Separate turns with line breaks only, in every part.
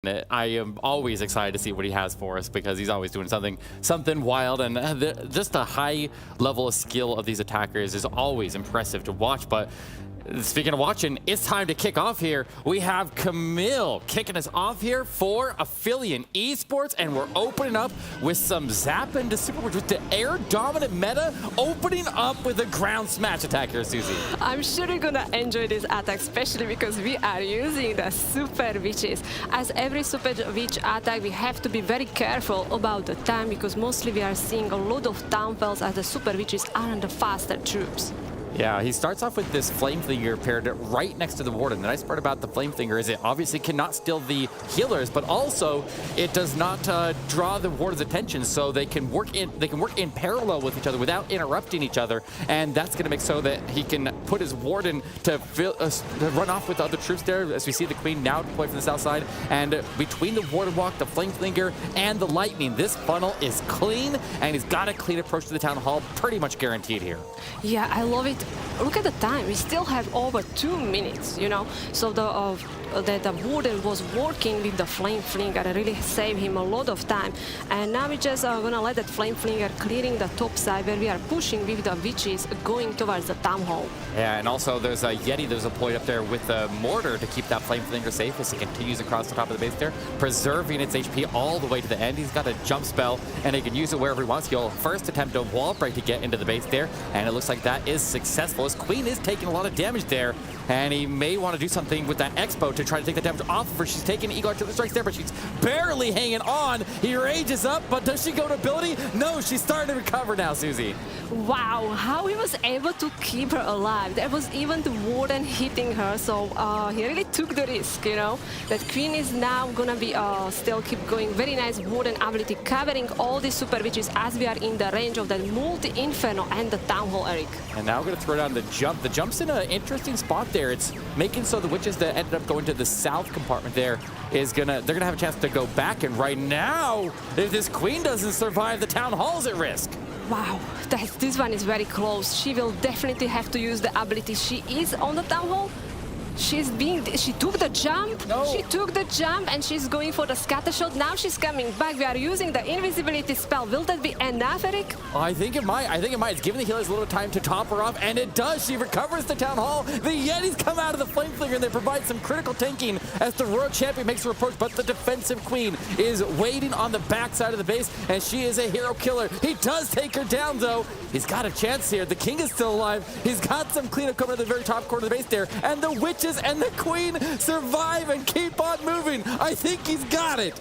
I am always excited to see what he has for us because he's always doing something wild, and just the high level of skill of these attackers is always impressive to watch. But speaking of watching, it's time to kick off here. We have Camille kicking us off here for Aphelion Esports, and we're opening up with some Zap into Super, which was the air dominant meta, opening up with a ground smash attack here, Susie.
I'm sure you're gonna enjoy this attack, especially because we are using the Super Witches. As every Super Witch attack, we have to be very careful about the time, because mostly we are seeing a lot of downfalls as the Super Witches are the faster troops.
Yeah, he starts off with this Flame Flinger paired right next to the Warden. The nice part about the Flame Flinger is it obviously cannot steal the healers, but also it does not draw the Warden's attention, so they can work in parallel with each other without interrupting each other, and that's going to make so that he can put his Warden to run off with the other troops there. As we see the Queen now deployed from the south side, and between the Warden Walk, the Flame Flinger, and the Lightning, this funnel is clean, and he's got a clean approach to the Town Hall, pretty much guaranteed here.
Yeah, I love it. Look at the time. We still have over 2 minutes, you know. So the Warden was working with the Flame Flinger. Really saved him a lot of time. And now we just are gonna let that Flame Flinger clearing the top side, where we are pushing with the Witches going towards the Town Hall.
Yeah, and also there's a Yeti that's deployed up there with the Mortar to keep that Flame Flinger safe as it continues across the top of the base there, preserving its HP all the way to the end. He's got a jump spell, and he can use it wherever he wants. He'll first attempt a wall break to get into the base there, and it looks like that is successful. His Queen is taking a lot of damage there, and he may want to do something with that Expo to try to take the damage off of her. She's taking Eagle Artillery Strikes there, but she's barely hanging on. He rages up, but does she go to ability? No, she's starting to recover now, Susie.
Wow, how he was able to keep her alive. There was even the Warden hitting her, so he really took the risk, you know. That Queen is now gonna be still keep going. Very nice Warden ability, covering all the Super Witches as we are in the range of the multi-Inferno and the Town Hall, Eric.
And now we're gonna throw down the jump. The jump's in an interesting spot there. It's making so the Witches that ended up going to the south compartment there they're gonna have a chance to go back, and right now, if this Queen doesn't survive, the Town Hall's at risk.
Wow, this one is very close. She will definitely have to use the ability. She is on the Town Hall. She took the jump.
No.
She took the jump, and she's going for the scatter shot. Now she's coming back. We are using the invisibility spell. Will that be enough, Eric?
I think it might. It's giving the healers a little time to top her off, and it does. She recovers the Town Hall. The Yetis come out of the Flame Flinger, and they provide some critical tanking as the Royal Champion makes her approach, but the defensive Queen is waiting on the backside of the base, and she is a hero killer. He does take her down, though. He's got a chance here. The King is still alive. He's got some cleanup coming to the very top corner of the base there, and the Witches and the Queen survive and keep on moving. I think he's got it.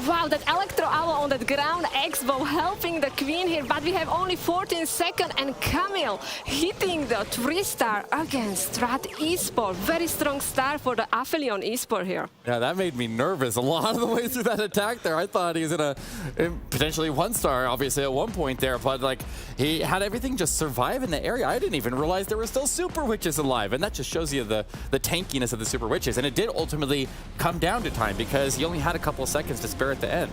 Wow, that Electro Owl on that ground Expo helping the Queen here, but we have only 14 seconds, and Camille hitting the 3-star against Strut Esports. Very strong start for the Aphelion Esports here.
Yeah, that made me nervous a lot of the way through that attack there. I thought he was in potentially 1-star, obviously, at one point there, but like he had everything just survive in the area. I didn't even realize there were still Super Witches alive, and that just shows you the tankiness of the Super Witches. And it did ultimately come down to time, because he only had a couple of seconds to spare at the end.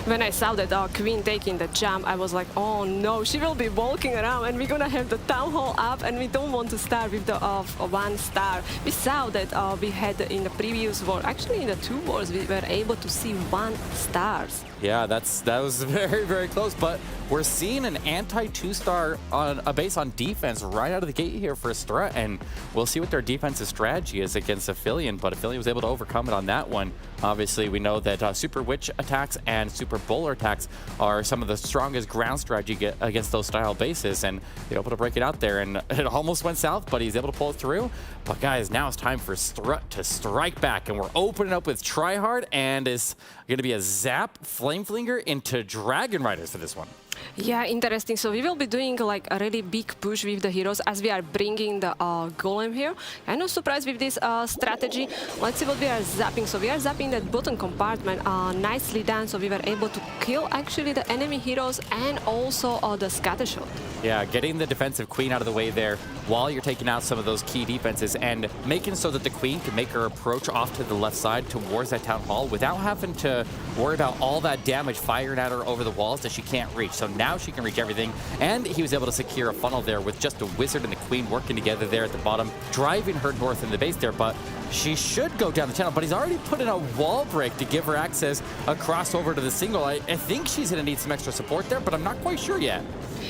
When I saw that Queen taking the jump, I was like, oh no, she will be walking around, and we're gonna have the Town Hall up, and we don't want to start with the 1-star. We saw that we had in the previous war, actually in the 2 wars, we were able to see 1-stars.
Yeah, that was very, very close, but we're seeing an anti-2-star on a base on defense right out of the gate here for Strut, and we'll see what their defensive strategy is against Aphelion, but Aphelion was able to overcome it on that one. Obviously, we know that Super Witch attacks and Super Bowler attacks are some of the strongest ground strategy against those style bases, and they're able to break it out there, and it almost went south, but he's able to pull it through. But guys, now it's time for Strut to strike back, and we're opening up with Tryhard, and it's going to be a Zap Flame Flinger into Dragon Riders for this one.
Yeah, interesting. So we will be doing like a really big push with the heroes as we are bringing the Golem here. I'm not surprised with this strategy. Let's see what we are zapping. So we are zapping that bottom compartment nicely done. So we were able to kill actually the enemy heroes and also the scatter shot.
Yeah, getting the defensive Queen out of the way there while you're taking out some of those key defenses and making so that the Queen can make her approach off to the left side towards that Town Hall without having to worry about all that damage firing at her over the walls that she can't reach. so now she can reach everything. And he was able to secure a funnel there with just a wizard and the queen working together there at the bottom, driving her north in the base there, but she should go down the channel, but he's already put in a wall break to give her access across over to the single. I think she's going to need some extra support there, but I'm not quite sure yet.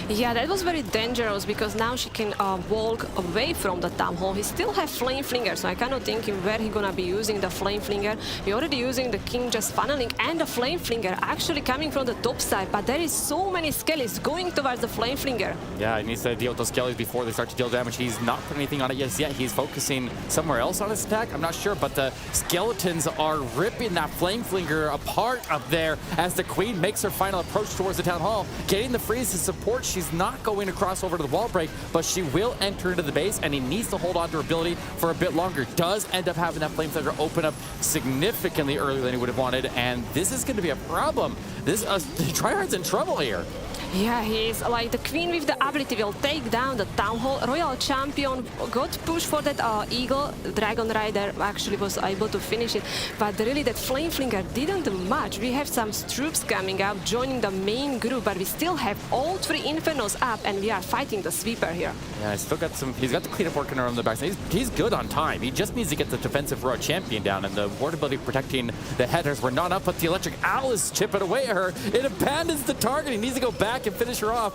Yeah, that was very dangerous because now she can walk away from the town hall. He still have flame flinger, so I cannot think where he's gonna be using the flame flinger. He already using the king just funneling and the flame flinger actually coming from the top side, but there is so many skellies going towards the flame flinger.
Yeah, he needs to deal with those skellies before they start to deal damage. He's not putting anything on it yet. He's focusing somewhere else on his attack. I'm not sure, but the skeletons are ripping that flame flinger apart up there as the queen makes her final approach towards the town hall, getting the freeze to support. She's not going across over to the wall break, but she will enter into the base, and he needs to hold on to her ability for a bit longer. Does end up having that flame flinger open up significantly earlier than he would have wanted, and this is going to be a problem. This Tryhard's in trouble here.
Yeah, he's like the queen with the ability will take down the town hall. Royal champion got pushed for that eagle. Dragon Rider actually was able to finish it, but really that flame flinger didn't do much. We have some troops coming up, joining the main group, but we still have all three Infernos up, and we are fighting the sweeper here.
Yeah, he's still got some. He's got the cleanup working around the back. He's good on time. He just needs to get the defensive royal champion down, and the ward ability protecting the headers were not up, but the electric owl is chipping away at her. It abandons the target. He needs to go back and finish her off.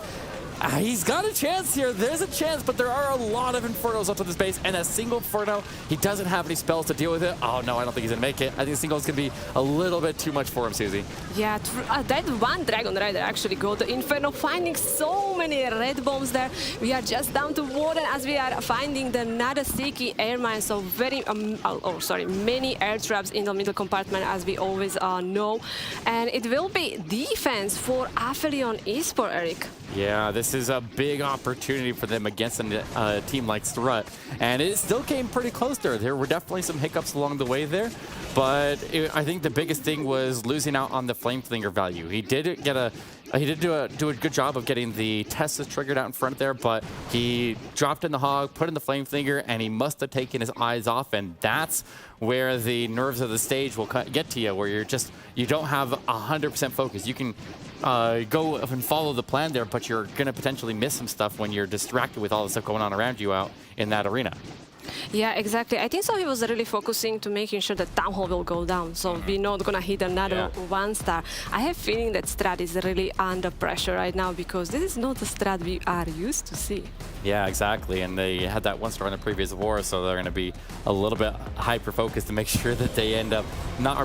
He's got a chance here. There's a chance, but there are a lot of Infernos up to this base, and a single Inferno, he doesn't have any spells to deal with it. Oh no, I don't think he's gonna make it. I think the single is gonna be a little bit too much for him, Susie.
Yeah, that one Dragon Rider actually got the Inferno, finding so many red bombs there. We are just down to Warden as we are finding the Nagasaki air mine, so many air traps in the middle compartment, as we always know. And it will be defense for Aphelion Esports, Eric.
Yeah, this is a big opportunity for them against a team like Strut, and it still came pretty close there. There were definitely some hiccups along the way there, but I think the biggest thing was losing out on the flame flinger value. He did get a do a good job of getting the Teslas triggered out in front there, but he dropped in the hog, put in the flame flinger, and he must have taken his eyes off, and that's where the nerves of the stage will get to you, where you don't have 100% focus. You can go and follow the plan there, but you're going to potentially miss some stuff when you're distracted with all the stuff going on around you out in that arena.
Yeah, exactly. I think so he was really focusing to making sure that Town Hall will go down, so we're not gonna hit another 1-star. I have a feeling that Strat is really under pressure right now because this is not the Strat we are used to see.
Yeah, exactly. And they had that 1-star in the previous war, so they're going to be a little bit hyper-focused to make sure that they end up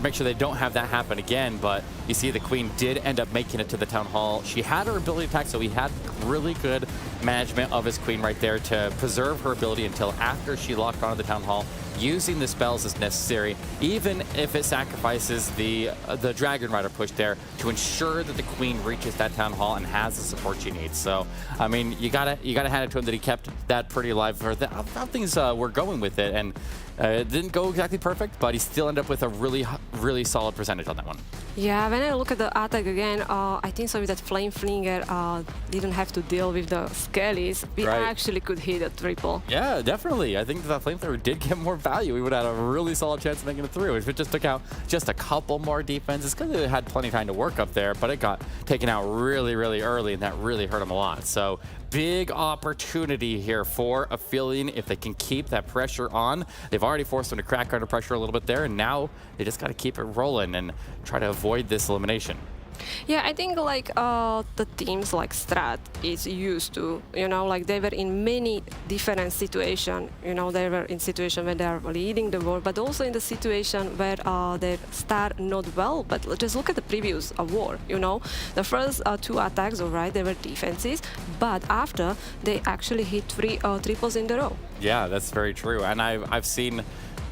make sure they don't have that happen again. But you see the Queen did end up making it to the Town Hall. She had her ability attack, so he had really good management of his Queen right there to preserve her ability until after she locked onto the Town Hall, using the spells as necessary, even if it sacrifices the Dragon Rider push there to ensure that the Queen reaches that Town Hall and has the support she needs. So, I mean, you gotta hand it to him that he kept that pretty alive for how things were going with it, and it didn't go exactly perfect, but he still ended up with a really solid percentage on that one.
Yeah, when I look at the attack again, I think so with that Flame Flinger didn't have to deal with the Skellies. We actually could hit a triple.
Yeah, definitely. I think that Flame Flinger did get more value. We would have had a really solid chance of making it through. If it just took out just a couple more defenses, because it had plenty of time to work up there, but it got taken out really early, and that really hurt him a lot. So big opportunity here for Aphelion if they can keep that pressure on. They've already forced them to crack under pressure a little bit there, and now they just got to keep it rolling and try to avoid this elimination.
Yeah, I think like the teams like Strat is used to, like they were in many different situations. They were in situation where they are leading the war, but also in the situation where they start not well. But just look at the previous war. The first 2 attacks, alright, they were defenses, but after they actually hit 3 triples in a row.
Yeah, that's very true, and I've seen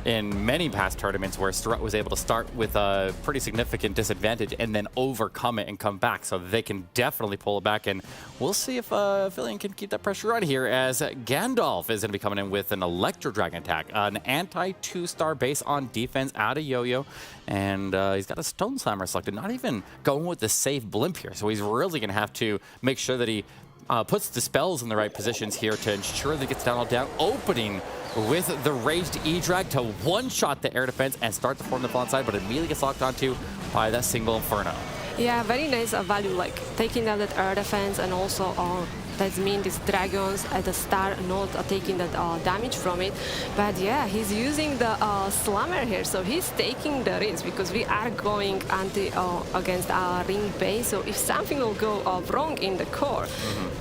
in many past tournaments where Strut was able to start with a pretty significant disadvantage and then overcome it and come back, so they can definitely pull it back, and we'll see if Aphelion can keep that pressure on here as Gandalf is going to be coming in with an Electro Dragon attack, an anti-2-star base on defense out of Yo-Yo, and he's got a Stone Slammer selected, not even going with the safe Blimp here, so he's really going to have to make sure that he puts the spells in the right positions here to ensure that he gets down all down, opening with the raged E-Drag to one-shot the air defense and start to form the fall inside, but immediately gets locked onto by that single Inferno.
Yeah, very nice value, like taking down that air defense, and also that means these dragons at the start not taking that damage from it. But yeah, he's using the slammer here, so he's taking the risk because we are going against our ring base. So if something will go wrong in the core,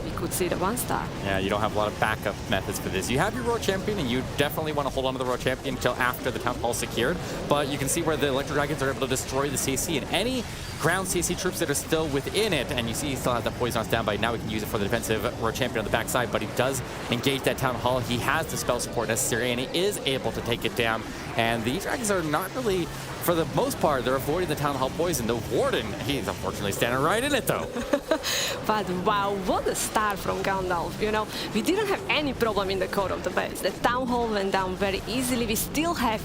we could see the 1-star.
Yeah, you don't have a lot of backup methods for this. You have your Royal Champion, and you definitely want to hold on to the Royal Champion until after the Town Hall is secured. But you can see where the Electro Dragons are able to destroy the CC, and any ground CC troops that are still within it, and you see he still has that poison on standby. Now we can use it for the defensive Royal Champion on the backside, but he does engage that Town Hall. He has the spell support necessary, and he is able to take it down. And the Dragons are not really, for the most part, they're avoiding the Town Hall poison. The Warden, he's unfortunately standing right in it, though.
But wow, what a start from Gandalf. You know, we didn't have any problem in the core of the base. The Town Hall went down very easily. We still have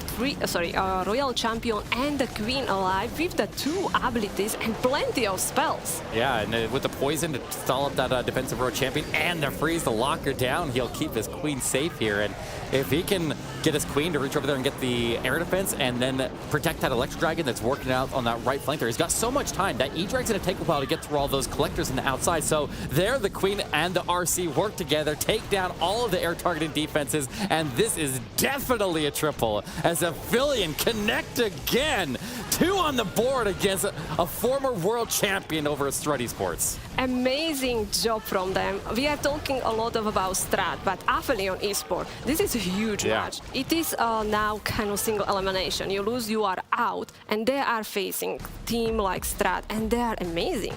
Royal Champion and the Queen alive with the 2 abilities and plenty of spells.
Yeah, and with the poison to stall up that defensive Royal Champion and the freeze to lock her down, he'll keep his Queen safe here. And if he can get his Queen to reach over there and get the air defense and then protect that Electro Dragon that's working out on that right flank there, he's got so much time. That E-Drag's going to take a while to get through all those collectors on the outside. So there, the Queen and the RC work together, take down all of the air targeting defenses, and this is definitely a triple as Aphelion connect again. 2 on the board against a former world champion over at Strut Esports.
Amazing job from them. We are talking a lot about Strut, but Aphelion Esports, this is a huge match. It is now kind of single elimination. You lose, you are out, and they are facing team like Strut, and they are amazing.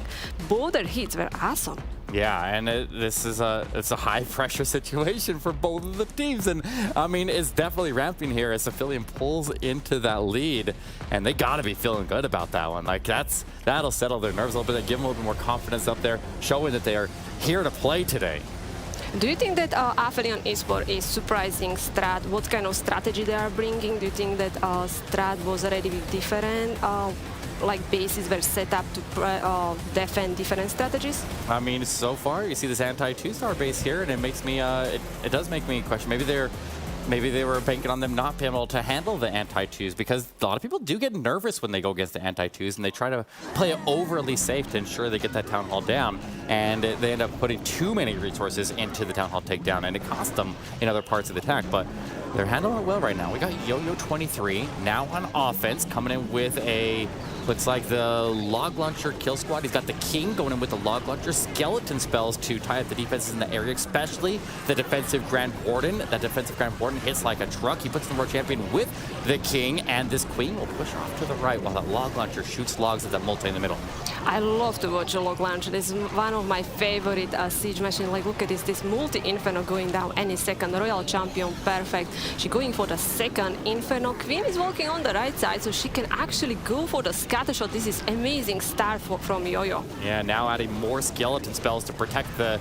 Both their hits were awesome.
Yeah, and it's a high-pressure situation for both of the teams, and I mean, it's definitely ramping here as Aphelion pulls into that lead, and they got to be feeling good about that one. Like, that'll settle their nerves a little bit, give them a little bit more confidence up there, showing that they are here to play today.
Do you think that Aphelion Esports is surprising Strut? What kind of strategy they are bringing? Do you think that Strut was already with different like bases were set up to defend different strategies?
I mean, so far you see this anti-2-star base here, and it makes me it does make me question. Maybe they were banking on them not being able to handle the anti-2s, because a lot of people do get nervous when they go against the anti-2s, and they try to play it overly safe to ensure they get that Town Hall down, and they end up putting too many resources into the Town Hall takedown, and it costs them in other parts of the attack. But they're handling it well right now. We got Yo-Yo 23 now on offense, coming in with a, looks like the Log Launcher kill squad. He's got the King going in with the Log Launcher, skeleton spells to tie up the defenses in the area, especially the defensive Grand Warden. That defensive Grand Warden hits like a truck. He puts the World Champion with the King, and this Queen will push off to the right while that Log Launcher shoots logs at that multi in the middle.
I love to watch a Log Launcher. This is one of my favorite siege machines. Like, look at this multi-Inferno going down any second. Royal Champion, perfect. She's going for the second Inferno. Queen is walking on the right side, so she can actually go for the scatter shot. This is amazing start from Yo-Yo.
Yeah, now adding more skeleton spells to protect the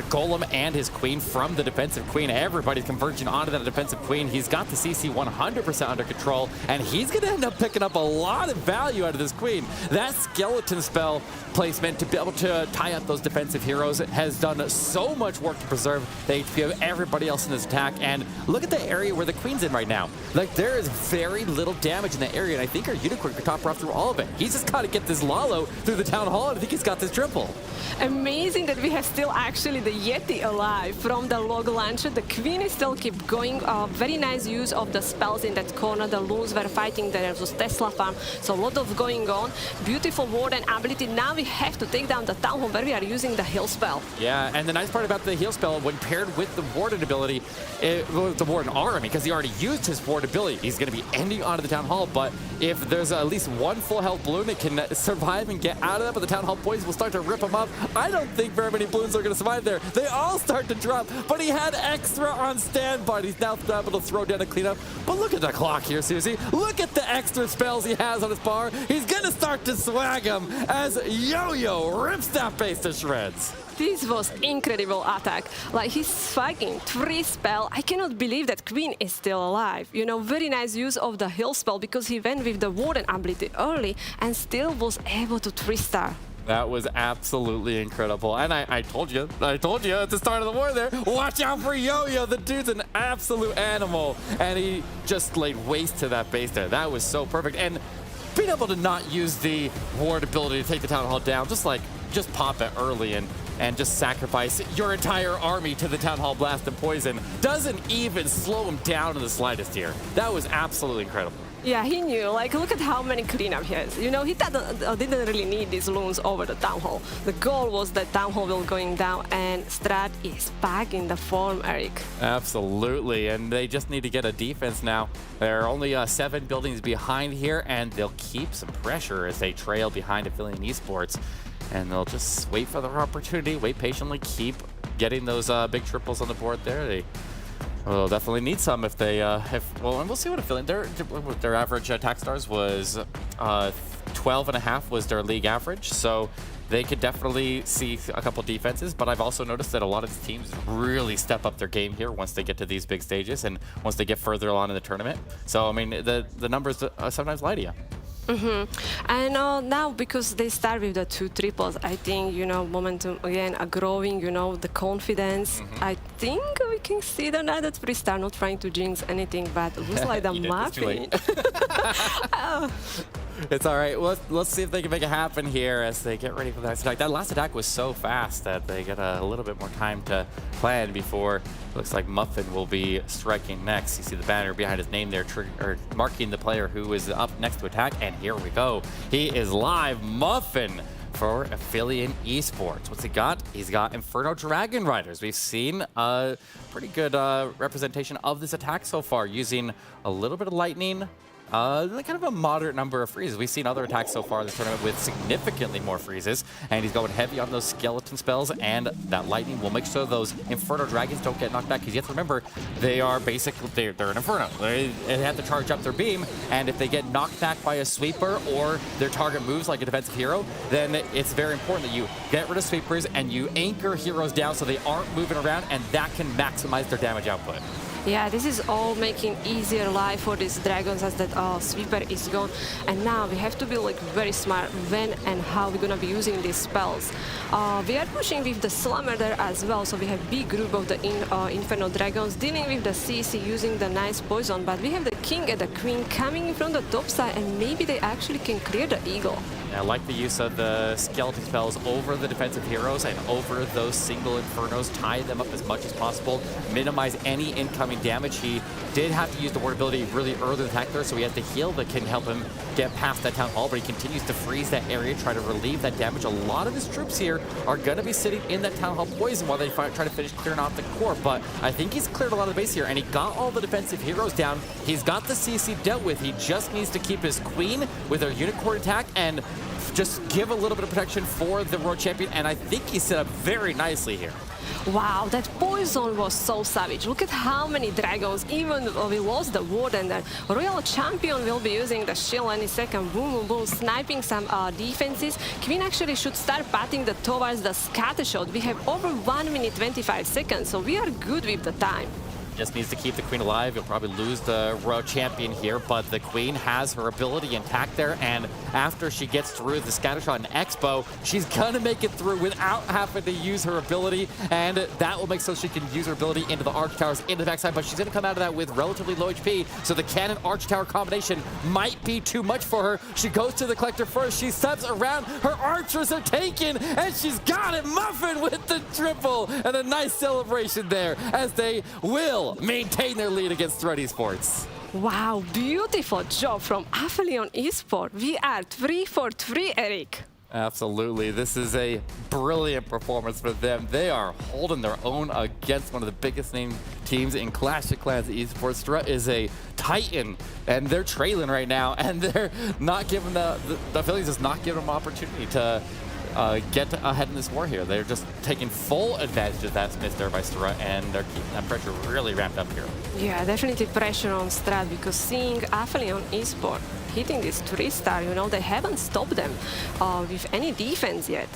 Golem and his Queen from the defensive Queen. Everybody's converging onto that defensive Queen. He's got the CC 100% under control, and he's going to end up picking up a lot of value out of this Queen. That skeleton spell placement to be able to tie up those defensive heroes has done so much work to preserve the HP of everybody else in this attack. And look at the area where the Queen's in right now. Like, there is very little damage in that area, and I think our Unicorn could top her off through all of it. He's just got to get this Lalo through the Town Hall, and I think he's got this triple.
Amazing that we have still actually the Yeti alive from the Log Launcher. The Queen is still keep going. Very nice use of the spells in that corner. The loons were fighting. There was Tesla farm, so a lot of going on. Beautiful Warden ability. Now we have to take down the Town Hall where we are using the heal spell.
Yeah, and the nice part about the heal spell, when paired with the Warden ability, the Warden army, because he already used his Warden ability, he's going to be ending onto the Town Hall. But if there's at least one full health balloon that can survive and get out of that, but the Town Hall poison will start to rip him up. I don't think very many balloons are going to survive there. They all start to drop, but he had extra on standby. He's now able to throw down a cleanup. But look at the clock here, Susie. Look at the extra spells he has on his bar. He's going to start to swag him as Yo-Yo rips that base to shreds.
This was incredible attack. Like, he's swagging 3 spell. I cannot believe that Queen is still alive. You know, very nice use of the heal spell because he went with the Warden ability early and still was able to 3-star.
That was absolutely incredible. And I told you at the start of the war there, watch out for Yo-Yo. The dude's an absolute animal. And he just laid waste to that base there. That was so perfect. And being able to not use the ward ability to take the Town Hall down, just pop it early and just sacrifice your entire army to the Town Hall Blast and Poison doesn't even slow him down in the slightest here. That was absolutely incredible.
Yeah, he knew. Like, look at how many cleanup he has. You know, he didn't really need these loons over the Town Hall. The goal was that Town Hall will going down, and Strut is back in the form, Eric.
Absolutely, and they just need to get a defense now. They're only 7 buildings behind here, and they'll keep some pressure as they trail behind Aphelion Esports. And they'll just wait for their opportunity, wait patiently, keep getting those big triples on the board there. They will definitely need some if they, well, and we'll see what Aphelion, their average attack stars was 12.5 was their league average. So they could definitely see a couple defenses, but I've also noticed that a lot of these teams really step up their game here once they get to these big stages and once they get further along in the tournament. So, I mean, the numbers sometimes lie to you.
And now, because they start with the 2 triples, I think, you know, momentum again are growing, you know, the confidence. I think we can see the night that Freestar not trying to jinx anything, but it looks like the muffin.
It's all right. Let's see if they can make it happen here as they get ready for the next attack. That last attack was so fast that they get a little bit more time to plan before. Looks like Muffin will be striking next. You see the banner behind his name there, marking the player who is up next to attack. And here we go. He is live. Muffin for Aphelion Esports. What's he got? He's got Inferno Dragon Riders. We've seen a pretty good representation of this attack so far, using a little bit of lightning, kind of a moderate number of freezes. We've seen other attacks so far in the tournament with significantly more freezes, and he's going heavy on those skeleton spells, and that lightning will make sure those Inferno Dragons don't get knocked back, because you have to remember, they are basically, they're an Inferno. They have to charge up their beam, and if they get knocked back by a sweeper or their target moves like a defensive hero, then it's very important that you get rid of sweepers and you anchor heroes down so they aren't moving around, and that can maximize their damage output.
Yeah, this is all making easier life for these dragons as that sweeper is gone. And now we have to be like very smart when and how we're gonna be using these spells. We are pushing with the Slammer there as well, so we have big group of the Inferno dragons dealing with the CC using the nice poison, but we have the King and the Queen coming from the top side, and maybe they actually can clear the Eagle.
I like the use of the skeleton spells over the defensive heroes and over those single Infernos, tie them up as much as possible, minimize any incoming damage. He did have to use the ward ability really early in the attack there, so he has the heal that can help him get past that Town Hall, but he continues to freeze that area, try to relieve that damage. A lot of his troops here are going to be sitting in that Town Hall poison while they try to finish clearing off the core, but I think he's cleared a lot of the base here, and he got all the defensive heroes down. He's got the CC dealt with. He just needs to keep his Queen with her unicorn attack and just give a little bit of protection for the World Champion, and I think he set up very nicely here.
Wow, that poison was so savage. Look at how many dragons, even though we lost the ward, and the Royal Champion will be using the shield any second. Boom, boom, boom, sniping some defenses. Queen actually should start patting towards the scatter shot. We have over 1 minute 25 seconds, so we are good with the time.
Just needs to keep the Queen alive. He'll probably lose the Royal Champion here, but the Queen has her ability intact there, and after she gets through the Scattershot and Expo, she's gonna make it through without having to use her ability, and that will make so she can use her ability into the Arch Towers, into the backside, but she's gonna come out of that with relatively low HP, so the Cannon Arch Tower combination might be too much for her. She goes to the Collector first, she steps around, her archers are taken, and she's got it! Muffin with the triple, and a nice celebration there, as they will maintain their lead against Strut Esports.
Wow, beautiful job from Aphelion Esports. We are 3 for 3, Eric.
Absolutely. This is a brilliant performance for them. They are holding their own against one of the biggest name teams in Clash of Clans Esports. Strut is a titan, and they're trailing right now, and they're not giving the Aphelions is not giving them opportunity to get ahead in this war here. They're just taking full advantage of that miss there by Strut, and they're keeping that pressure really ramped up here.
Yeah, definitely pressure on Strut, because seeing Aphelion Esports hitting this 3-star, you know, they haven't stopped them with any defense yet.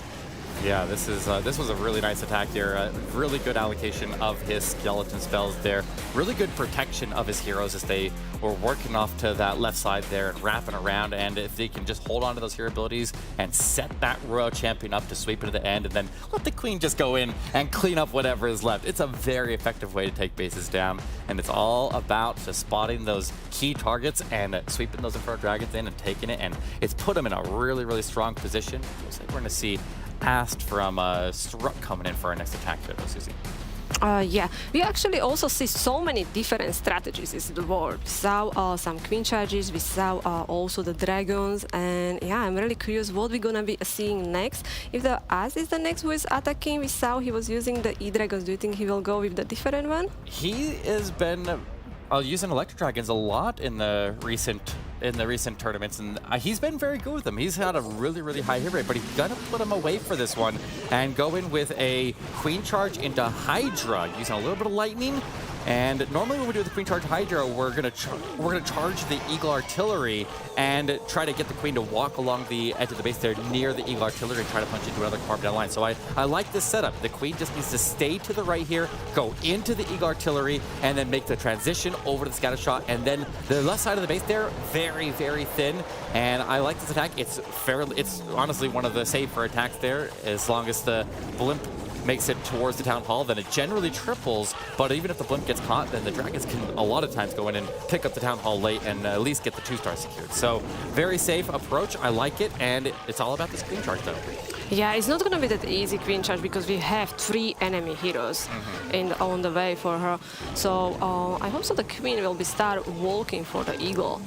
Yeah, this was a really nice attack there. Really good allocation of his skeleton spells there. Really good protection of his heroes as they were working off to that left side there and wrapping around. And if they can just hold on to those hero abilities and set that Royal Champion up to sweep into the end and then let the Queen just go in and clean up whatever is left. It's a very effective way to take bases down. And it's all about just spotting those key targets and sweeping those Inferno Dragons in and taking it. And it's put them in a really, really strong position. Looks like we're going to see Ast from Strut coming in for our next attack here, though, Susie.
Yeah, we actually also see so many different strategies in the board. We saw some queen charges, we saw also the dragons, and yeah, I'm really curious what we're gonna be seeing next. If the As is the next who is attacking, we saw he was using the E-dragons. Do you think he will go with the different one?
He has been using Electro Dragons a lot in the recent tournaments, and he's been very good with them. He's had a really, really high hit rate, but he's gonna put him away for this one and go in with a Queen Charge into Hydra, using a little bit of lightning. And normally when we do the Queen Charge Hydra, we're gonna charge the Eagle Artillery and try to get the Queen to walk along the edge of the base there near the Eagle Artillery and try to punch into another combat down line. So I like this setup. The Queen just needs to stay to the right here, go into the Eagle Artillery, and then make the transition over to the Scatter Shot. And then the left side of the base there, very, very thin. And I like this attack. It's honestly one of the safer attacks there, as long as the Blimp makes it towards the Town Hall, then it generally triples, but even if the Blimp gets caught, then the Dragons can a lot of times go in and pick up the Town Hall late and at least get the 2-star secured. So very safe approach, I like it, and it's all about this Queen Charge though.
Yeah, it's not gonna be that easy Queen Charge because we have 3 enemy heroes on the way for her. So I hope so the Queen will be start walking for the Eagle.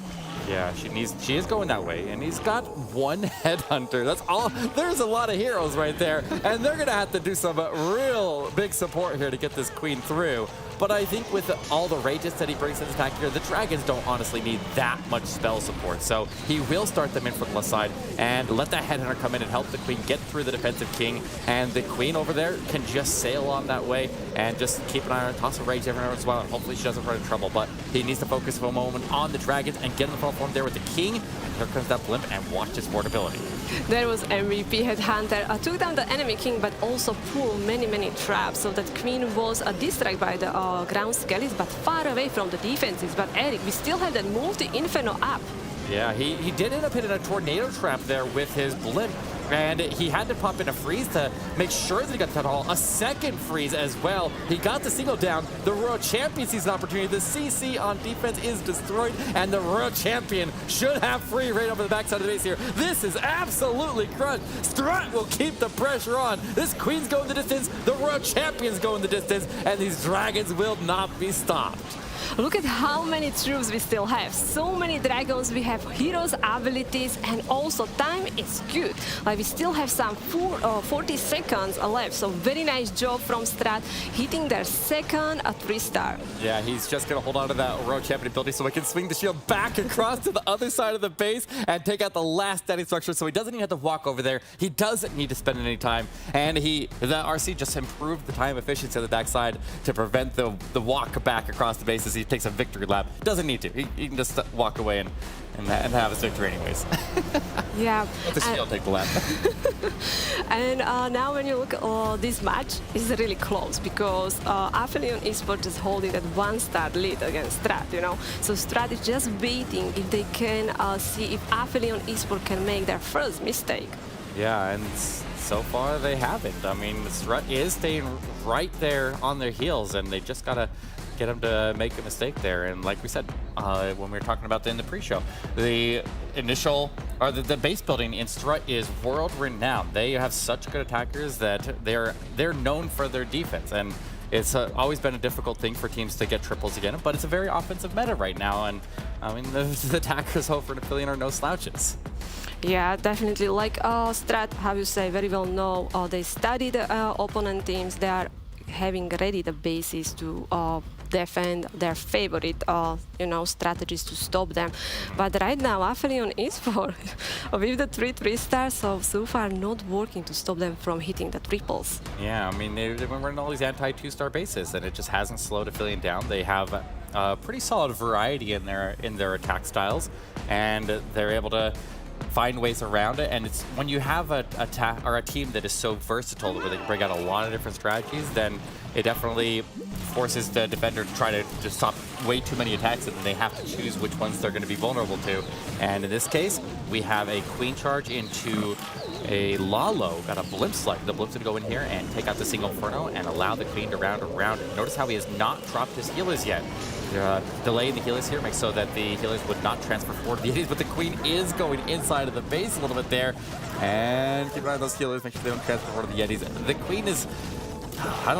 Yeah, she is going that way, and he's got 1 Headhunter. That's all. There's a lot of heroes right there, and they're gonna have to do some real big support here to get this Queen through. But I think with all the rages that he brings to this attack here, the Dragons don't honestly need that much spell support. So he will start them in from the left side and let that Headhunter come in and help the Queen get through the defensive King. And the Queen over there can just sail on that way and just keep an eye on her, toss a rage every now as well. And hopefully she doesn't run into trouble. But he needs to focus for a moment on the Dragons and get in the front form there with the King. Here comes that Blimp, and watch his portability.
There was MVP Headhunter. Took down the enemy King, but also pulled many, many traps. So that Queen was distracted by the ground skellies, but far away from the defenses. But Eric, we still have that move the Inferno up.
Yeah, he did end up hitting a tornado trap there with his Blimp, and he had to pop in a freeze to make sure that he got the Town Hall. A second freeze as well. He got the single down. The Royal Champion sees an opportunity. The CC on defense is destroyed, and the Royal Champion should have free reign over the backside of the base here. This is absolutely crushed. Strut will keep the pressure on. This Queen's going the distance. The Royal Champion's going the distance, and these Dragons will not be stopped.
Look at how many troops we still have. So many dragons, we have heroes, abilities, and also time is good. Like we still have some 40 seconds left. So very nice job from Strut, hitting their second 3-star.
Yeah, he's just going to hold on to that Royal Champion ability so he can swing the shield back across to the other side of the base and take out the last standing structure. So he doesn't even have to walk over there. He doesn't need to spend any time. And the RC just improved the time efficiency on the backside to prevent the walk back across the base as he takes a victory lap. Doesn't need to. He can just walk away and have his victory anyways.
Yeah.
Let the shield take the lap.
And now when you look at this match, it's really close because Aphelion Esports is holding that 1-star lead against Strut, you know. So Strut is just waiting if they can see if Aphelion Esports can make their first mistake.
Yeah, and so far they haven't. I mean, Strut is staying right there on their heels, and they just gotta get him to make a mistake there. And like we said when we were talking about in the pre-show, the base building in Strut is world renowned. They have such good attackers that they're known for their defense, and it's always been a difficult thing for teams to get triples again, but it's a very offensive meta right now, and I mean the attackers over at Aphelion are no slouches.
Yeah, definitely. Like Strut, how you say, very well know, they study the opponent teams. They are having ready the bases to defend their favorite, strategies to stop them. But right now, Aphelion Esports with the 3-3-stars, so far not working to stop them from hitting the triples.
Yeah, I mean, they've been running all these anti-2-star bases, and it just hasn't slowed Aphelion down. They have a pretty solid variety in their attack styles, and they're able to find ways around it. And it's when you have a team that is so versatile where they can bring out a lot of different strategies, then it definitely forces the defender to try to just stop way too many attacks, and then they have to choose which ones they're going to be vulnerable to. And in this case, we have a queen charge into a Lalo. Got a blimp select. The blimp's going to go in here and take out the single Inferno and allow the queen to round around it. Notice how he has not dropped his healers yet. Delaying the healers here makes so that the healers would not transfer forward to the Yetis, but the queen is going inside of the base a little bit there. And keep an eye on those healers, make sure they don't transfer forward to the Yetis. The queen is...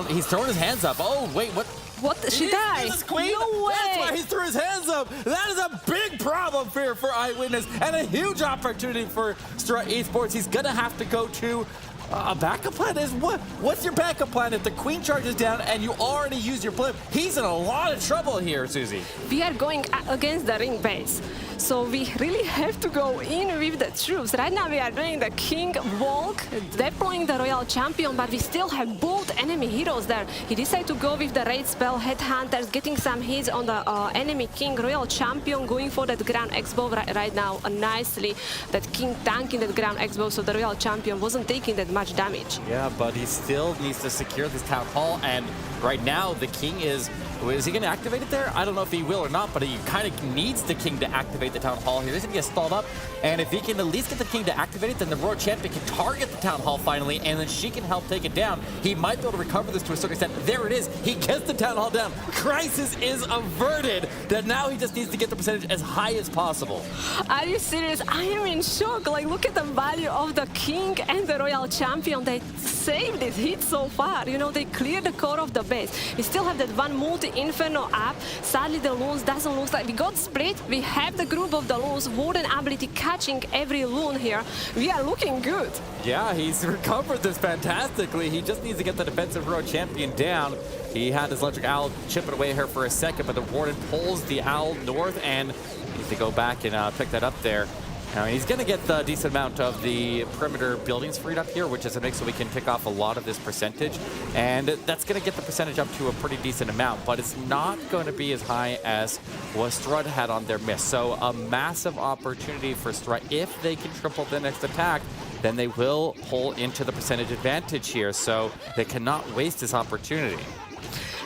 he's throwing his hands up. Oh, wait, what?
What? She died?
Queen?
No way!
That's why he threw his hands up. That is a big problem here for Eyewitness and a huge opportunity for Strut Esports. He's going to have to go to a backup plan. What's your backup plan if the queen charges down and you already used your blimp? He's in a lot of trouble here, Susie.
We are going against the ring base. So we really have to go in with the troops. Right now we are doing the King Walk, deploying the Royal Champion, but we still have both enemy heroes there. He decided to go with the raid spell, Headhunters, getting some hits on the enemy King. Royal Champion going for that Ground X-Bow right now nicely. That King tanking that Ground X-Bow, so the Royal Champion wasn't taking that much damage.
Yeah, but he still needs to secure this Town Hall, and right now the King is he going to activate it there? I don't know if he will or not, but he kind of needs the King to activate the Town Hall here. He's going to get stalled up, and if he can at least get the King to activate it, then the Royal Champion can target the Town Hall finally, and then she can help take it down. He might be able to recover this to a certain extent. There it is. He gets the Town Hall down. Crisis is averted. That now he just needs to get the percentage as high as possible.
Are you serious? I am in shock. Like, look at the value of the King and the Royal Champion. They saved this hit so far. You know, they cleared the core of the base. We still have that one multi-Inferno up. Sadly, the Loons doesn't look like we got split. We have the group of the Loons, Warden ability catching every Loon here. We are looking good.
Yeah, he's recovered this fantastically. He just needs to get the defensive Royal Champion down. He had his Electric Owl chipping away here for a second, but the Warden pulls the Owl north and needs to go back and pick that up there. Now, he's going to get the decent amount of the perimeter buildings freed up here, which is a mix so we can pick off a lot of this percentage. And that's going to get the percentage up to a pretty decent amount, but it's not going to be as high as what Strut had on their miss. So a massive opportunity for Strut. If they can triple the next attack, then they will pull into the percentage advantage here. So they cannot waste this opportunity.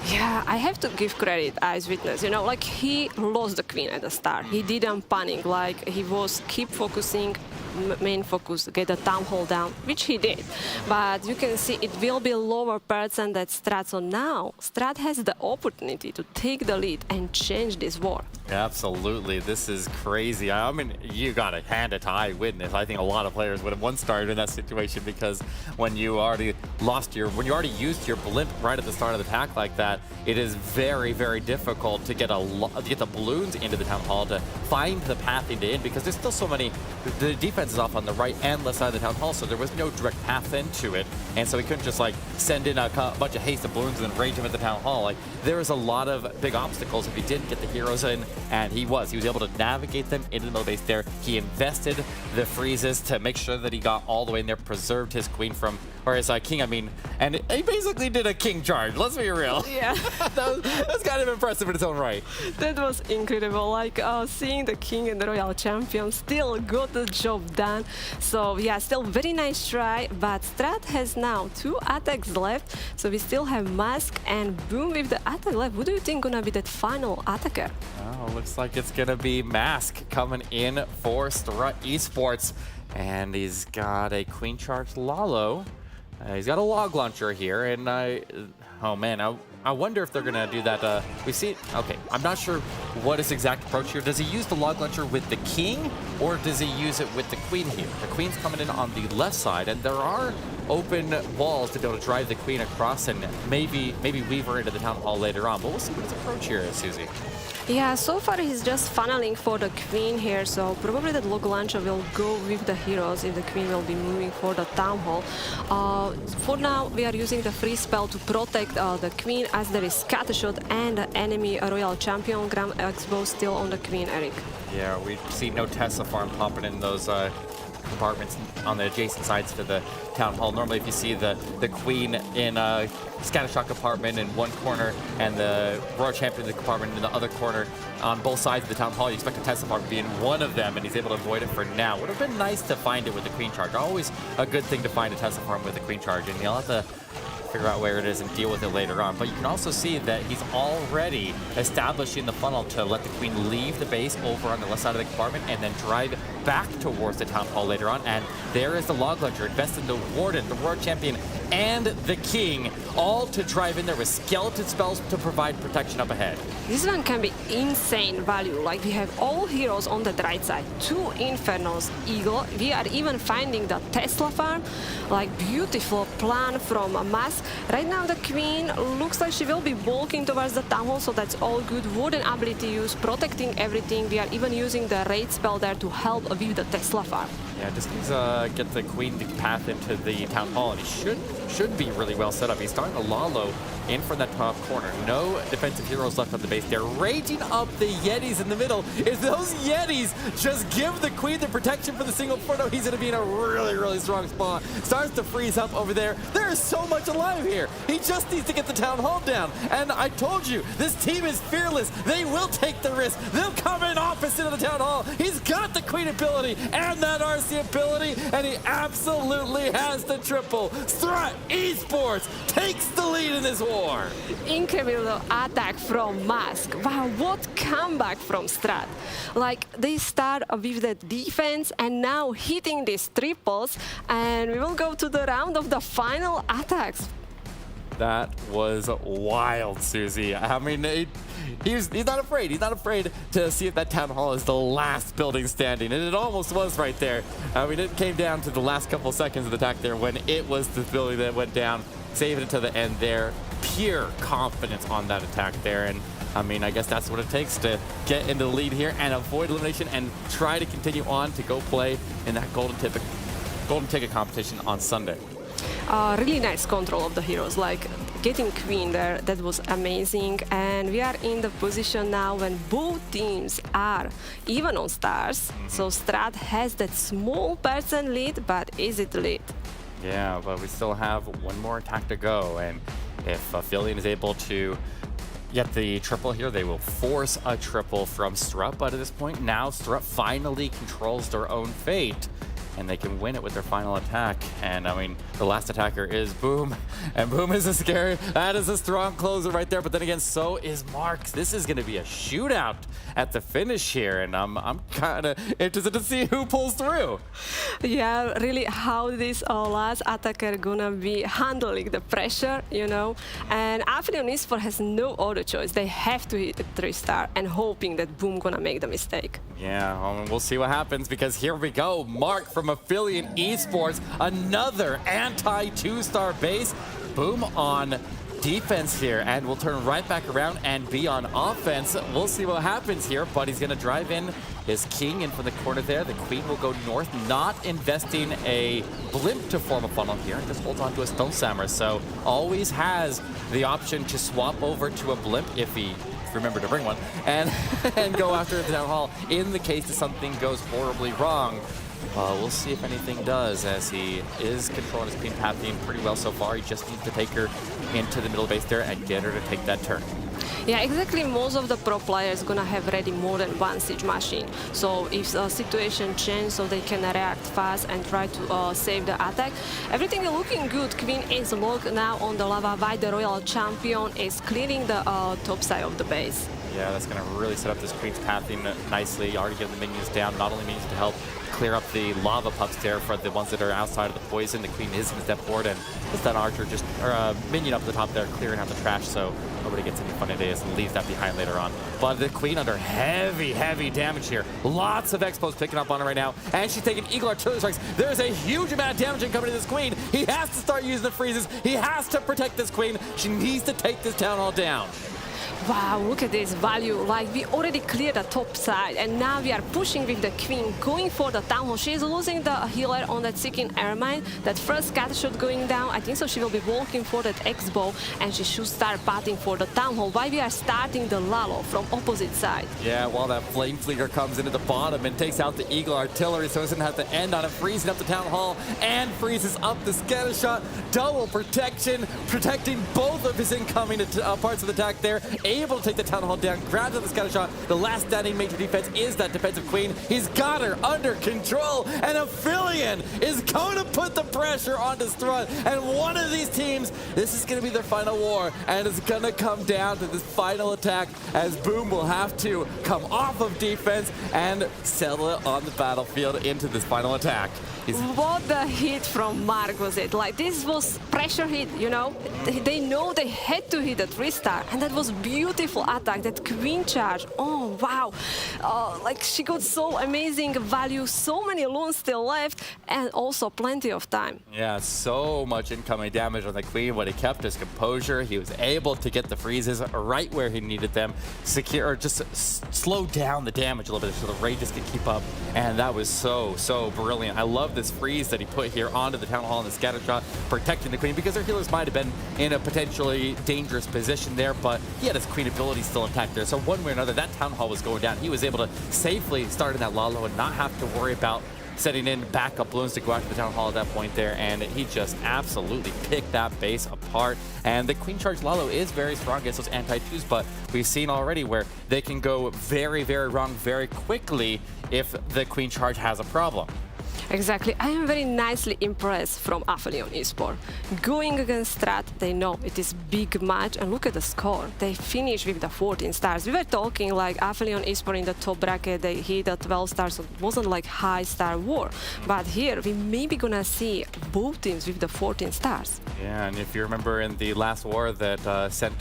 Yeah, I have to give credit as witness. You know, like, he lost the queen at the start. He didn't panic. Like, he was keep focusing, main focus, get the town hall down, which he did. But you can see it will be lower percent that Strut. So now Strut has the opportunity to take the lead and change this war.
Absolutely, this is crazy. I mean, you gotta hand it to Eyewitness. I think a lot of players would have once started in that situation, because when you already used your blimp right at the start of the attack like that, it is very, very difficult to get the balloons into the Town Hall, to find the path into in, because there's still so many. The defense is off on the right and left side of the Town Hall, so there was no direct path into it, and so he couldn't just like send in a bunch of haste of balloons and then range them at the Town Hall. Like, there was a lot of big obstacles if he didn't get the heroes in. And he was able to navigate them into the middle base there. He invested the freezes to make sure that he got all the way in there, preserved his queen from, or his king, I mean, and he basically did a king charge, let's be real.
Yeah.
That's kind of impressive in its own right.
That was incredible, like seeing the King and the Royal Champion still got the job done. So yeah, still very nice try, but Strut has now 2 attacks left, so we still have Mask and Boom with the attack left. What do you think gonna be that final attacker?
Oh, looks like it's gonna be Mask coming in for Strut Esports, and he's got a Queen Charge Lalo. He's got a log launcher here, and oh man, I wonder if they're gonna do that. We see, okay, I'm not sure what his exact approach here. Does he use the log launcher with the King, or does he use it with the Queen here? The Queen's coming in on the left side, and there are open walls to be able to drive the Queen across and maybe weave her into the Town Hall later on. But we'll see what his approach here is, Susie.
Yeah, so far he's just funneling for the Queen here, so probably that log launcher will go with the heroes if the Queen will be moving for the Town Hall. For now, we are using the free spell to protect the Queen, as there is Scattershot and the enemy Royal Champion Ground X-Bow still on the Queen, Eric.
Yeah, we see no Tesla farm popping in those compartments on the adjacent sides to the Town Hall. Normally, if you see the Queen in a Scattershot compartment in one corner and the Royal Champion in the compartment in the other corner on both sides of the Town Hall, you expect a Tesla farm to be in one of them, and he's able to avoid it for now. Would have been nice to find it with the Queen Charge. Always a good thing to find a Tesla farm with a Queen Charge, and he'll have to figure out where it is and deal with it later on. But you can also see that he's already establishing the funnel to let the Queen leave the base over on the left side of the compartment and then drive back towards the Town Hall later on. And there is the Log Ledger, invest in the Warden, the World Champion, and the King, all to drive in there with skeleton spells to provide protection up ahead.
This one can be insane value. Like, we have all heroes on the right side, 2 Infernos, Eagle. We are even finding the Tesla farm. Like, beautiful plan from Mask. Right now the Queen looks like she will be walking towards the Town Hall, so that's all good. Warden ability use, protecting everything. We are even using the raid spell there to help with the Tesla farm.
Yeah, just needs to get the Queen to path into the Town Hall, and he should be really well set up. He's starting to Lalo in from that top corner. No defensive heroes left on the base. They're raging up the Yetis in the middle. If those Yetis just give the Queen the protection for the single Inferno, he's going to be in a really, really strong spot. Starts to freeze up over there. There is so much alive here. He just needs to get the Town Hall down. And I told you, this team is fearless. They will take the risk. They'll come in opposite of the Town Hall. He's got the Queen ability and that RC ability, and he absolutely has the triple. Strut Esports takes the lead in this war.
Incredible attack from Mask. Wow, what comeback from Strut. Like, they start with the defense and now hitting these triples, and we will go to the round of the final attacks.
That was wild, Susie. I mean, he's not afraid. He's not afraid to see if that Town Hall is the last building standing, and it almost was right there. I mean, it came down to the last couple seconds of the attack there when it was the building that went down, saving it to the end there. Pure confidence on that attack there, and I mean, I guess that's what it takes to get into the lead here and avoid elimination and try to continue on to go play in that golden ticket competition on Sunday.
Really nice control of the heroes, like getting Queen there, that was amazing. And we are in the position now when both teams are even on stars. So Strut has that small percent lead, but is it lead?
Yeah, but we still have one more attack to go, and if Aphelion is able to get the triple here, they will force a triple from Strut, but at this point now Strut finally controls their own fate, and they can win it with their final attack. And I mean, the last attacker is Boom, and Boom is that is a strong closer right there, but then again, so is Marks. This is going to be a shootout at the finish here, and I'm kind of interested to see who pulls through.
Yeah, really, how this last attacker gonna be handling the pressure, you know? And Aphelion Esports has no other choice. They have to hit the 3-star and hoping that Boom gonna make the mistake.
Yeah, we'll see what happens, because here we go. Mark from Aphelion Esports, another anti-2-star base. Boom on defense here, and we'll turn right back around and be on offense. We'll see what happens here, but he's going to drive in his King in from the corner there. The Queen will go north, not investing a blimp to form a funnel here, and just holds on to a Stone Samurai. So always has the option to swap over to a blimp if he remember to bring one, and go after the Town Hall in the case that something goes horribly wrong. We'll see if anything does, as he is controlling his Queen pathing pretty well so far. He just needs to take her into the middle base there and get her to take that turn.
Yeah, exactly. Most of the pro players gonna have ready more than one siege machine. So if the situation changes, so they can react fast and try to save the attack. Everything is looking good. Queen is locked now on the lava, while the Royal Champion is clearing the top side of the base.
Yeah, that's going to really set up this Queen's pathing nicely. Already getting the minions down, not only minions to help clear up the lava pups there for the ones that are outside of the poison. The Queen is in the step forward, and just that archer just, or a minion up the top there clearing out the trash, so nobody gets any fun ideas and leaves that behind later on. But the Queen under heavy, heavy damage here. Lots of expos picking up on her right now, and she's taking Eagle Artillery Strikes. There's a huge amount of damage incoming to this Queen. He has to start using the freezes. He has to protect this Queen. She needs to take this Town Hall down.
Wow, look at this value. Like, we already cleared the top side, and now we are pushing with the queen, going for the town hall. She's losing the healer on that Seeking Airmine. That first scatter shot going down. I think so she will be walking for that X-bow, and she should start patting for the town hall. Why we are starting the Lalo from opposite side?
Yeah, while that flame flinger comes into the bottom and takes out the Eagle artillery, so it doesn't have to end on it, freezing up the town hall and freezes up the scatter shot. Double protection, protecting both of his incoming parts of the attack there. Able to take the town hall down, grabs the scatter shot. The last standing major defense is that defensive queen. He's got her under control, and Aphelion is going to put the pressure onto Strut. And one of these teams, this is going to be their final war, and it's going to come down to this final attack as Boom will have to come off of defense and settle it on the battlefield into this final attack.
What the hit from Mark was it? Like, this was pressure hit, you know? They know they had to hit that 3-star, and that was beautiful attack, that queen charge. Oh, wow. Like, she got so amazing value, so many loons still left, and also plenty of time.
Yeah, so much incoming damage on the queen, but he kept his composure. He was able to get the freezes right where he needed them, secure, or just slow down the damage a little bit so the rages could keep up, and that was so brilliant. I love this freeze that he put here onto the town hall and the scatter shot, protecting the queen, because their healers might have been in a potentially dangerous position there, but he had his queen ability still intact there. So one way or another, that town hall was going down. He was able to safely start in that Lalo and not have to worry about setting in backup balloons to go after the town hall at that point there, and he just absolutely picked that base apart. And the queen charge Lalo is very strong against those anti-twos, but we've seen already where they can go very wrong very quickly if the queen charge has a problem.
Exactly. I am very nicely impressed from Aphelion Esports. Going against Strat, they know it is big match, and look at the score. They finish with the 14 stars. We were talking like Aphelion Esports in the top bracket, they hit the 12 stars, so it wasn't like high star war. But here, we may be gonna see both teams with the 14 stars.
Yeah, and if you remember in the last war that sent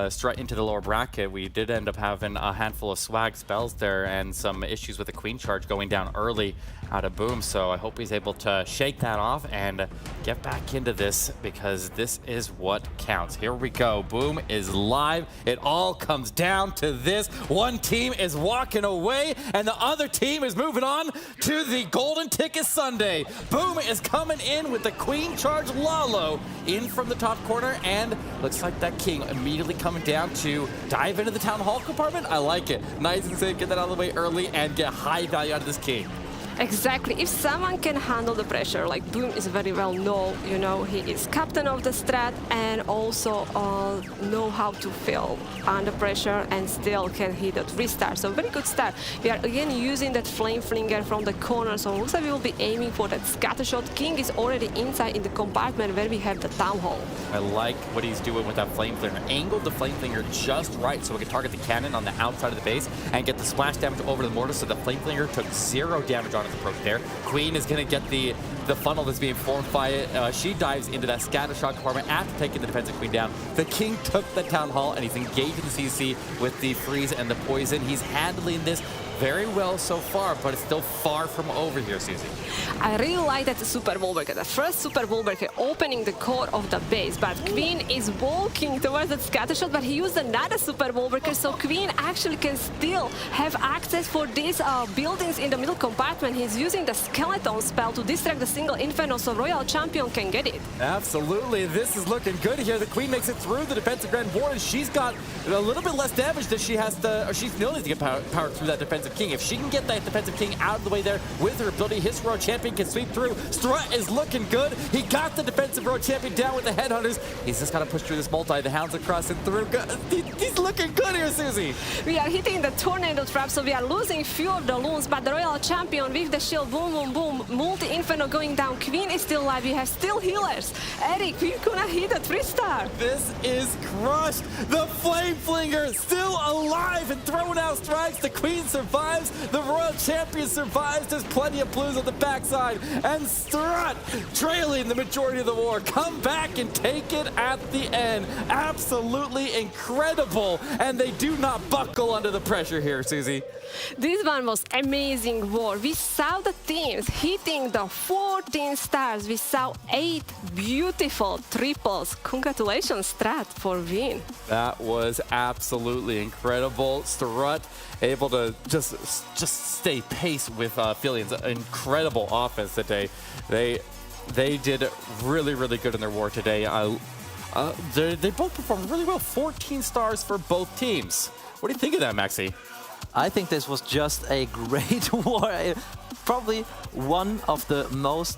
Strut into the lower bracket, we did end up having a handful of swag spells there and some issues with the queen charge going down early out of Boom. So I hope he's able to shake that off and get back into this, because this is what counts. Here we go. Boom is live. It all comes down to this. One team is walking away and the other team is moving on to the golden ticket Sunday. Boom is coming in with the queen charge Lalo in from the top corner, and looks like that king immediately coming down to dive into the town hall compartment. I like it. Nice and safe. Get that out of the way early and get high value out of this king.
Exactly. If someone can handle the pressure, like Boom is very well known, you know, he is captain of the Strat and also know how to feel under pressure and still can hit a 3-star. So very good start. We are again using that flame flinger from the corner, so it looks like we will be aiming for that scatter shot. King is already inside in the compartment where we have the town hall.
I like what he's doing with that flame flinger. Angled the flame flinger just right so we can target the cannon on the outside of the base and get the splash damage over the mortar, so the flame flinger took 0 damage on approach there. Queen is going to get the funnel that's being formed by it. She dives into that scatter shot compartment after taking the defensive queen down. The king took the town hall and he's engaged in the CC with the freeze and the poison. He's handling this very well so far, but it's still far from over here, Susie.
I really like that super wall breaker. The first super wall breaker opening the core of the base, but Queen is walking towards that scatter shot, but he used another super wall breaker, so Queen actually can still have access for these buildings in the middle compartment. He's using the skeleton spell to distract the single Inferno, so Royal Champion can get it.
Absolutely. This is looking good here. The Queen makes it through the defensive Grand Warden. She's got a little bit less damage that she has to, or she's needing to get powered through that defensive king. If she can get that defensive king out of the way there with her ability, his Royal Champion can sweep through. Strut is looking good. He got the defensive Royal Champion down with the Headhunters. He's just got to push through this multi. The Hounds across and through. He's looking good here, Susie.
We are hitting the tornado trap, so we are losing few of the loons, but the Royal Champion with the shield, boom, boom, boom. Multi-Inferno going down. Queen is still alive. We have still healers. Eric, we're gonna hit a 3-star.
This is crushed. The Flame Flinger still alive and throwing out strikes. The Queen survives. survives, the Royal Champion survives, there's plenty of blues on the backside, and Strut, trailing the majority of the war, come back and take it at the end. Absolutely incredible, and they do not buckle under the pressure here, Susie.
This one was amazing war. We saw the teams hitting the 14 stars. We saw 8 beautiful triples. Congratulations, Strat, for win.
That was absolutely incredible. Strut able to just stay pace with Aphelions. Incredible offense today. They did really, really good in their war today. They both performed really well. 14 stars for both teams. What do you think of that, Maxi?
I think this was just a great war. Probably one of the most